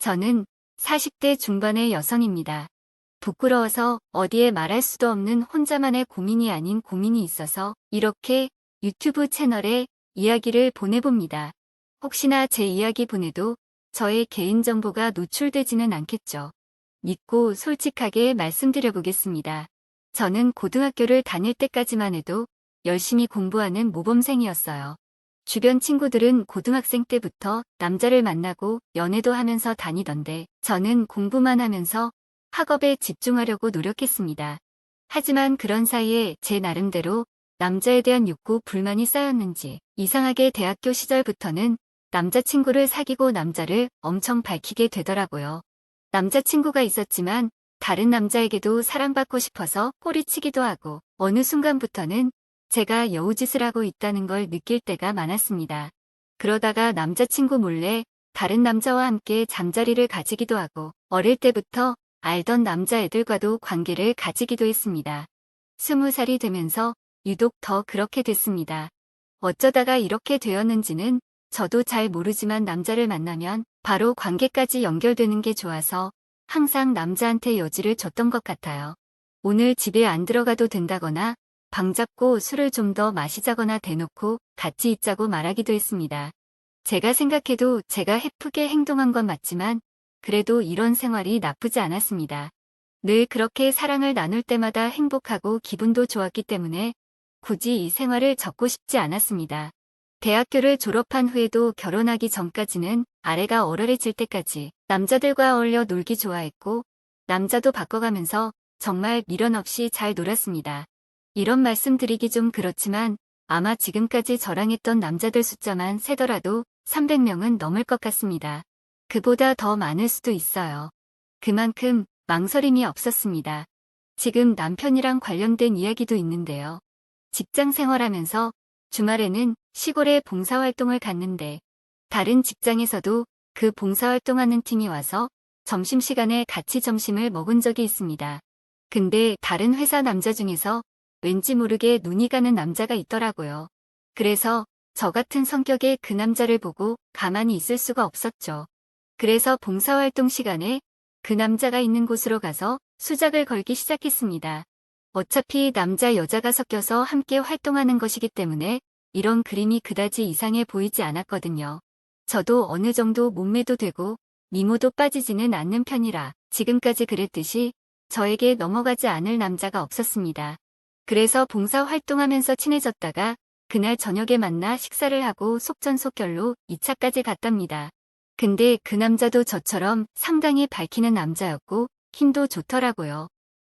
저는 40대 중반의 여성입니다. 부끄러워서 어디에 말할 수도 없는 혼자만의 고민이 아닌 고민이 있어서 이렇게 유튜브 채널에 이야기를 보내봅니다. 혹시나 제 이야기 보내도 저의 개인정보가 노출되지는 않겠죠. 믿고 솔직하게 말씀드려보겠습니다. 저는 고등학교를 다닐 때까지만 해도 열심히 공부하는 모범생이었어요. 주변 친구들은 고등학생 때부터 남자를 만나고 연애도 하면서 다니던데 저는 공부만 하면서 학업에 집중하려고 노력했습니다. 하지만 그런 사이에 제 나름대로 남자에 대한 욕구, 불만이 쌓였는지 이상하게 대학교 시절부터는 남자친구를 사귀고 남자를 엄청 밝히게 되더라고요. 남자친구가 있었지만 다른 남자에게도 사랑받고 싶어서 꼬리치기도 하고 어느 순간부터는 제가 여우짓을 하고 있다는 걸 느낄 때가 많았습니다. 그러다가 남자친구 몰래 다른 남자와 함께 잠자리를 가지기도 하고 어릴 때부터 알던 남자애들과도 관계를 가지기도 했습니다. 20살이 되면서 유독 더 그렇게 됐습니다. 어쩌다가 이렇게 되었는지는 저도 잘 모르지만 남자를 만나면 바로 관계까지 연결되는 게 좋아서 항상 남자한테 여지를 줬던 것 같아요. 오늘 집에 안 들어가도 된다거나 방 잡고 술을 좀 더 마시자거나 대놓고 같이 있자고 말하기도 했습니다. 제가 생각해도 제가 해프게 행동한 건 맞지만 그래도 이런 생활이 나쁘지 않았습니다. 늘 그렇게 사랑을 나눌 때마다 행복하고 기분도 좋았기 때문에 굳이 이 생활을 접고 싶지 않았습니다. 대학교를 졸업한 후에도 결혼하기 전까지는 아래가 얼얼해질 때까지 남자들과 어울려 놀기 좋아했고 남자도 바꿔가면서 정말 미련 없이 잘 놀았습니다. 이런 말씀 드리기 좀 그렇지만 아마 지금까지 저랑 했던 남자들 숫자만 세더라도 300명은 넘을 것 같습니다. 그보다 더 많을 수도 있어요. 그만큼 망설임이 없었습니다. 지금 남편이랑 관련된 이야기도 있는데요. 직장 생활하면서 주말에는 시골에 봉사활동을 갔는데 다른 직장에서도 그 봉사활동하는 팀이 와서 점심시간에 같이 점심을 먹은 적이 있습니다. 근데 다른 회사 남자 중에서 왠지 모르게 눈이 가는 남자가 있더라고요. 그래서 저 같은 성격의 그 남자를 보고 가만히 있을 수가 없었죠. 그래서 봉사활동 시간에 그 남자가 있는 곳으로 가서 수작을 걸기 시작했습니다. 어차피 남자 여자가 섞여서 함께 활동하는 것이기 때문에 이런 그림이 그다지 이상해 보이지 않았거든요. 저도 어느 정도 몸매도 되고 미모도 빠지지는 않는 편이라 지금까지 그랬듯이 저에게 넘어가지 않을 남자가 없었습니다. 그래서 봉사활동하면서 친해졌다가 그날 저녁에 만나 식사를 하고 속전속결로 2차까지 갔답니다. 근데 그 남자도 저처럼 상당히 밝히는 남자였고 힘도 좋더라고요.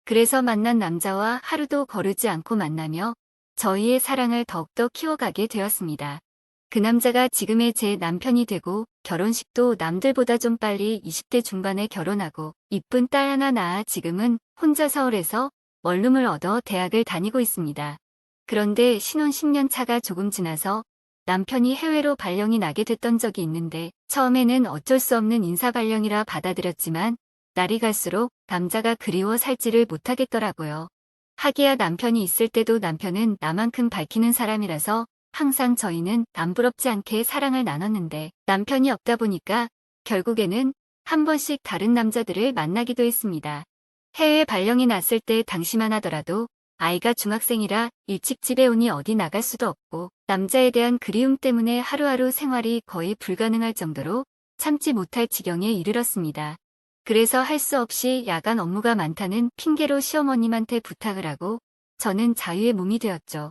그래서 만난 남자와 하루도 거르지 않고 만나며 저희의 사랑을 더욱더 키워가게 되었습니다. 그 남자가 지금의 제 남편이 되고 결혼식도 남들보다 좀 빨리 20대 중반에 결혼하고 이쁜 딸 하나 낳아 지금은 혼자 서울에서 원룸을 얻어 대학을 다니고 있습니다. 그런데 신혼 10년 차가 조금 지나서 남편이 해외로 발령이 나게 됐던 적이 있는데 처음에는 어쩔 수 없는 인사 발령이라 받아들였지만 날이 갈수록 남자가 그리워 살지를 못하겠더라고요. 하기야 남편이 있을 때도 남편은 나만큼 밝히는 사람이라서 항상 저희는 남부럽지 않게 사랑을 나눴는데 남편이 없다 보니까 결국에는 한 번씩 다른 남자들을 만나기도 했습니다. 해외 발령이 났을 때 당시만 하더라도 아이가 중학생이라 일찍 집에 오니 어디 나갈 수도 없고 남자에 대한 그리움 때문에 하루하루 생활이 거의 불가능할 정도로 참지 못할 지경에 이르렀습니다. 그래서 할 수 없이 야간 업무가 많다는 핑계로 시어머님한테 부탁을 하고 저는 자유의 몸이 되었죠.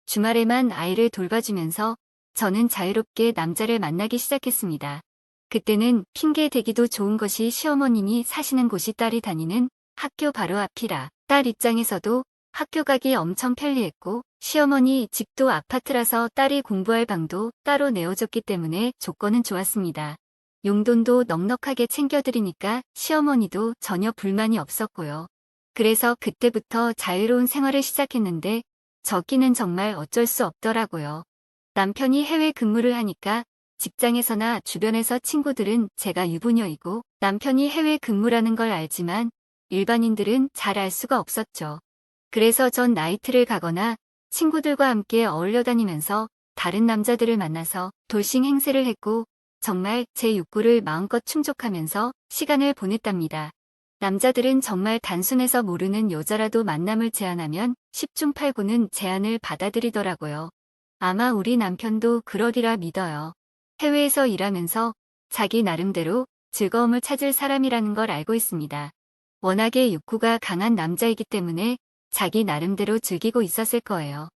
주말에만 아이를 돌봐주면서 저는 자유롭게 남자를 만나기 시작했습니다. 그때는 핑계 대기도 좋은 것이 시어머님이 사시는 곳이 딸이 다니는 학교 바로 앞이라 딸 입장에서도 학교 가기 엄청 편리했고 시어머니 집도 아파트라서 딸이 공부할 방도 따로 내어줬기 때문에 조건은 좋았습니다. 용돈도 넉넉하게 챙겨드리니까 시어머니도 전혀 불만이 없었고요. 그래서 그때부터 자유로운 생활을 시작했는데 저기는 정말 어쩔 수 없더라고요. 남편이 해외 근무를 하니까 직장에서나 주변에서 친구들은 제가 유부녀이고 남편이 해외 근무라는 걸 알지만 일반인들은 잘 알 수가 없었죠. 그래서 전 나이트를 가거나 친구들과 함께 어울려 다니면서 다른 남자들을 만나서 돌싱 행세를 했고 정말 제 욕구를 마음껏 충족하면서 시간을 보냈답니다. 남자들은 정말 단순해서 모르는 여자라도 만남을 제안하면 10중 8구는 제안을 받아들이더라고요. 아마 우리 남편도 그러리라 믿어요. 해외에서 일하면서 자기 나름대로 즐거움을 찾을 사람이라는 걸 알고 있습니다. 워낙에 욕구가 강한 남자이기 때문에 자기 나름대로 즐기고 있었을 거예요.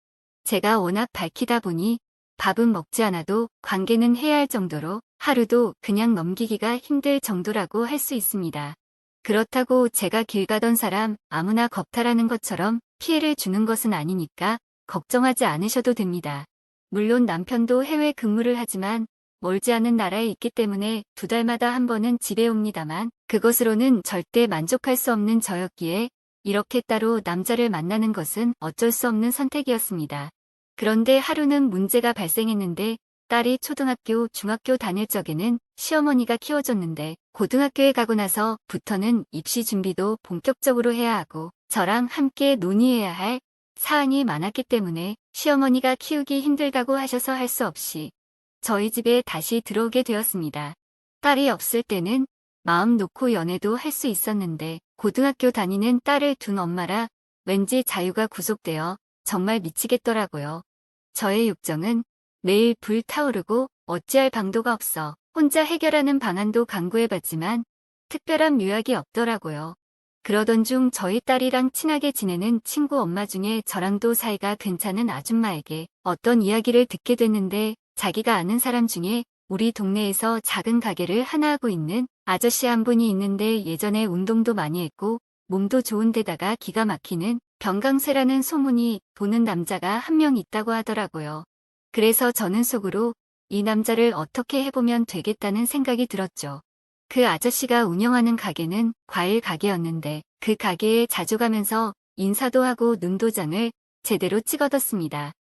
제가 워낙 밝히다 보니 밥은 먹지 않아도 관계는 해야 할 정도로 하루도 그냥 넘기기가 힘들 정도라고 할 수 있습니다. 그렇다고 제가 길 가던 사람 아무나 겁탈하는 것처럼 피해를 주는 것은 아니니까 걱정하지 않으셔도 됩니다. 물론 남편도 해외 근무를 하지만 멀지 않은 나라에 있기 때문에 2달마다 한 번은 집에 옵니다만 그것으로는 절대 만족할 수 없는 저였기에 이렇게 따로 남자를 만나는 것은 어쩔 수 없는 선택이었습니다. 그런데 하루는 문제가 발생했는데 딸이 초등학교, 중학교 다닐 적에는 시어머니가 키워줬는데 고등학교에 가고 나서부터는 입시 준비도 본격적으로 해야 하고 저랑 함께 논의해야 할 사안이 많았기 때문에 시어머니가 키우기 힘들다고 하셔서 할 수 없이 저희 집에 다시 들어오게 되었습니다. 딸이 없을 때는 마음 놓고 연애도 할 수 있었는데 고등학교 다니는 딸을 둔 엄마라 왠지 자유가 구속되어 정말 미치겠더라고요. 저의 욕정은 매일 불타오르고 어찌할 방도가 없어 혼자 해결하는 방안도 강구해봤지만 특별한 묘약이 없더라고요. 그러던 중 저희 딸이랑 친하게 지내는 친구 엄마 중에 저랑도 사이가 괜찮은 아줌마에게 어떤 이야기를 듣게 됐는데 자기가 아는 사람 중에 우리 동네에서 작은 가게를 하나 하고 있는 아저씨 한 분이 있는데 예전에 운동도 많이 했고 몸도 좋은 데다가 기가 막히는 병강세라는 소문이 도는 남자가 한 명 있다고 하더라고요. 그래서 저는 속으로 이 남자를 어떻게 해보면 되겠다는 생각이 들었죠. 그 아저씨가 운영하는 가게는 과일 가게였는데 그 가게에 자주 가면서 인사도 하고 눈도장을 제대로 찍어뒀습니다.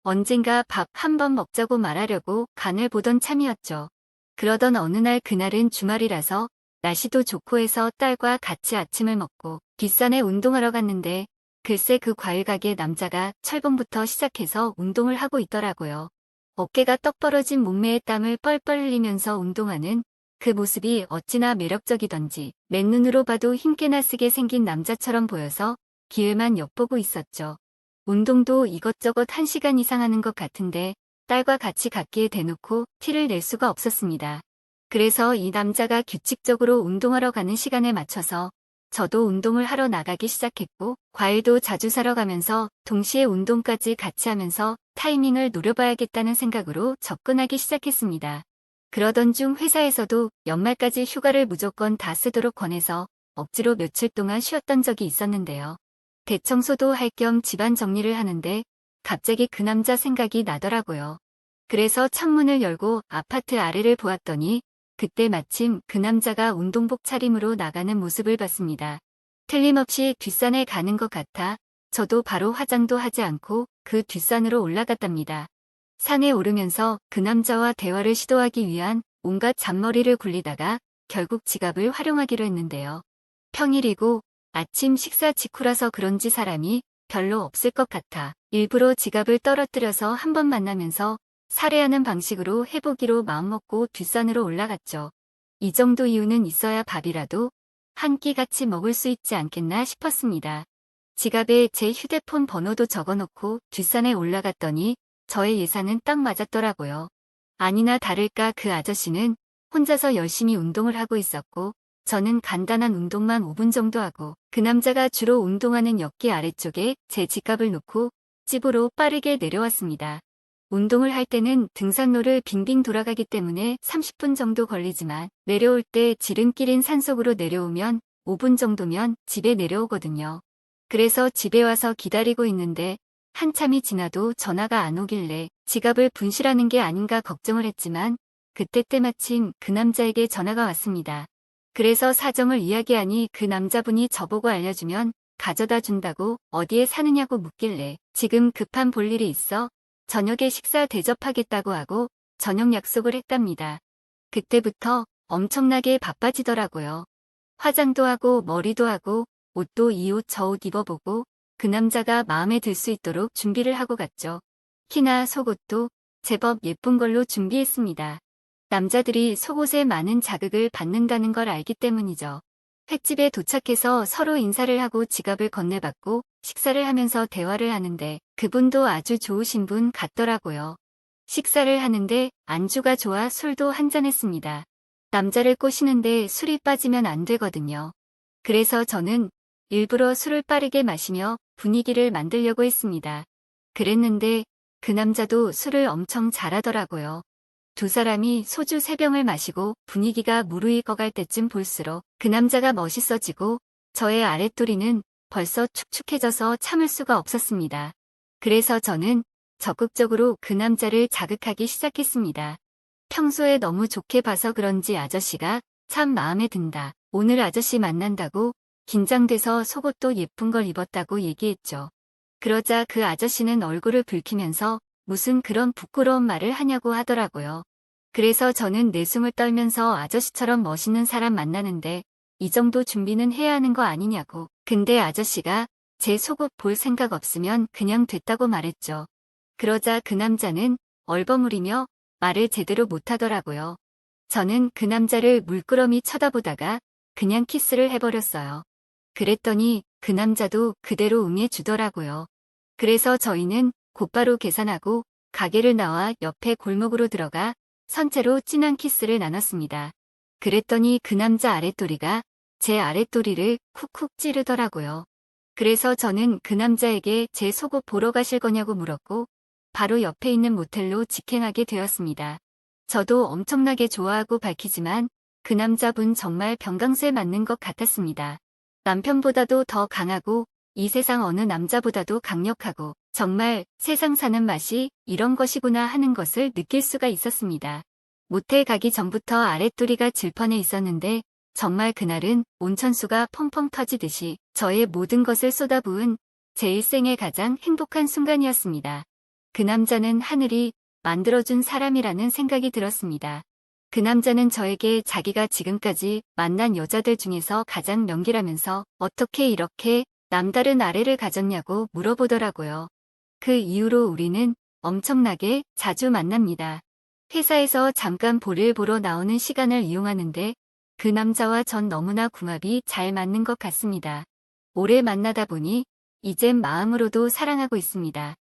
언젠가 밥 한 번 먹자고 말하려고 간을 보던 참이었죠. 그러던 어느 날 그날은 주말이라서 날씨도 좋고 해서 딸과 같이 아침을 먹고 뒷산에 운동하러 갔는데 글쎄 그 과일 가게 남자가 철봉부터 시작해서 운동을 하고 있더라고요. 어깨가 떡 벌어진 몸매에 땀을 뻘뻘 흘리면서 운동하는 그 모습이 어찌나 매력적이던지 맨눈으로 봐도 힘께나 쓰게 생긴 남자처럼 보여서 기회만 엿보고 있었죠. 운동도 이것저것 1시간 이상 하는 것 같은데 딸과 같이 갖기에 대놓고 티를 낼 수가 없었습니다. 그래서 이 남자가 규칙적으로 운동하러 가는 시간에 맞춰서 저도 운동을 하러 나가기 시작했고 과일도 자주 사러 가면서 동시에 운동까지 같이 하면서 타이밍을 노려봐야겠다는 생각으로 접근하기 시작했습니다. 그러던 중 회사에서도 연말까지 휴가를 무조건 다 쓰도록 권해서 억지로 며칠 동안 쉬었던 적이 있었는데요. 대청소도 할 겸 집안 정리를 하는데 갑자기 그 남자 생각이 나더라고요. 그래서 창문을 열고 아파트 아래를 보았더니 그때 마침 그 남자가 운동복 차림으로 나가는 모습을 봤습니다. 틀림없이 뒷산에 가는 것 같아 저도 바로 화장도 하지 않고 그 뒷산으로 올라갔답니다. 산에 오르면서 그 남자와 대화를 시도하기 위한 온갖 잔머리를 굴리다가 결국 지갑을 활용하기로 했는데요. 평일이고 아침 식사 직후라서 그런지 사람이 별로 없을 것 같아 일부러 지갑을 떨어뜨려서 한 번 만나면서 살해하는 방식으로 해보기로 마음먹고 뒷산으로 올라갔죠. 이 정도 이유는 있어야 밥이라도 한 끼 같이 먹을 수 있지 않겠나 싶었습니다. 지갑에 제 휴대폰 번호도 적어놓고 뒷산에 올라갔더니 저의 예상은 딱 맞았더라고요. 아니나 다를까 그 아저씨는 혼자서 열심히 운동을 하고 있었고 저는 간단한 운동만 5분 정도 하고 그 남자가 주로 운동하는 역기 아래쪽에 제 지갑을 놓고 집으로 빠르게 내려왔습니다. 운동을 할 때는 등산로를 빙빙 돌아가기 때문에 30분 정도 걸리지만 내려올 때 지름길인 산속으로 내려오면 5분 정도면 집에 내려오거든요. 그래서 집에 와서 기다리고 있는데 한참이 지나도 전화가 안 오길래 지갑을 분실하는 게 아닌가 걱정을 했지만 그때 때마침 그 남자에게 전화가 왔습니다. 그래서 사정을 이야기하니 그 남자분이 저보고 알려주면 가져다 준다고 어디에 사느냐고 묻길래 지금 급한 볼일이 있어 저녁에 식사 대접하겠다고 하고 저녁 약속을 했답니다. 그때부터 엄청나게 바빠지더라고요. 화장도 하고 머리도 하고 옷도 이 옷 저 옷 입어보고 그 남자가 마음에 들 수 있도록 준비를 하고 갔죠. 키나 속옷도 제법 예쁜 걸로 준비했습니다. 남자들이 속옷에 많은 자극을 받는다는 걸 알기 때문이죠. 횟집에 도착해서 서로 인사를 하고 지갑을 건네받고 식사를 하면서 대화를 하는데 그분도 아주 좋으신 분 같더라고요. 식사를 하는데 안주가 좋아 술도 한잔했습니다. 남자를 꼬시는데 술이 빠지면 안 되거든요. 그래서 저는 일부러 술을 빠르게 마시며 분위기를 만들려고 했습니다. 그랬는데 그 남자도 술을 엄청 잘하더라고요. 두 사람이 소주 3병을 마시고 분위기가 무르익어갈 때쯤 볼수록 그 남자가 멋있어지고 저의 아랫도리는 벌써 축축해져서 참을 수가 없었습니다. 그래서 저는 적극적으로 그 남자를 자극하기 시작했습니다. 평소에 너무 좋게 봐서 그런지 아저씨가 참 마음에 든다. 오늘 아저씨 만난다고 긴장돼서 속옷도 예쁜 걸 입었다고 얘기했죠. 그러자 그 아저씨는 얼굴을 붉히면서 무슨 그런 부끄러운 말을 하냐고 하더라고요. 그래서 저는 내숭을 떨면서 아저씨처럼 멋있는 사람 만나는데 이 정도 준비는 해야 하는 거 아니냐고. 근데 아저씨가 제 속옷 볼 생각 없으면 그냥 됐다고 말했죠. 그러자 그 남자는 얼버무리며 말을 제대로 못하더라고요. 저는 그 남자를 물끄러미 쳐다보다가 그냥 키스를 해버렸어요. 그랬더니 그 남자도 그대로 응해주더라고요. 그래서 저희는 곧바로 계산하고 가게를 나와 옆에 골목으로 들어가 선체로 진한 키스를 나눴습니다. 그랬더니 그 남자 아랫도리가 제 아랫도리를 쿡쿡 찌르더라고요. 그래서 저는 그 남자에게 제 속옷 보러 가실 거냐고 물었고 바로 옆에 있는 모텔로 직행하게 되었습니다. 저도 엄청나게 좋아하고 밝히지만 그 남자분 정말 병강세 맞는 것 같았습니다. 남편보다도 더 강하고 이 세상 어느 남자보다도 강력하고 정말 세상 사는 맛이 이런 것이구나 하는 것을 느낄 수가 있었습니다. 모텔 가기 전부터 아랫도리가 질펀해 있었는데 정말 그날은 온천수가 펑펑 터지듯이 저의 모든 것을 쏟아부은 제 일생의 가장 행복한 순간이었습니다. 그 남자는 하늘이 만들어준 사람이라는 생각이 들었습니다. 그 남자는 저에게 자기가 지금까지 만난 여자들 중에서 가장 명기라면서 어떻게 이렇게 남다른 아래를 가졌냐고 물어보더라고요. 그 이후로 우리는 엄청나게 자주 만납니다. 회사에서 잠깐 볼일 보러 나오는 시간을 이용하는데 그 남자와 전 너무나 궁합이 잘 맞는 것 같습니다. 오래 만나다 보니 이젠 마음으로도 사랑하고 있습니다.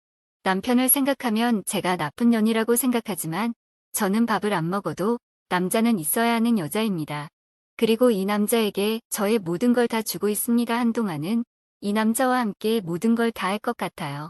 남편을 생각하면 제가 나쁜 년이라고 생각하지만 저는 밥을 안 먹어도 남자는 있어야 하는 여자입니다. 그리고 이 남자에게 저의 모든 걸 다 주고 있습니다. 한동안은 이 남자와 함께 모든 걸 다 할 것 같아요.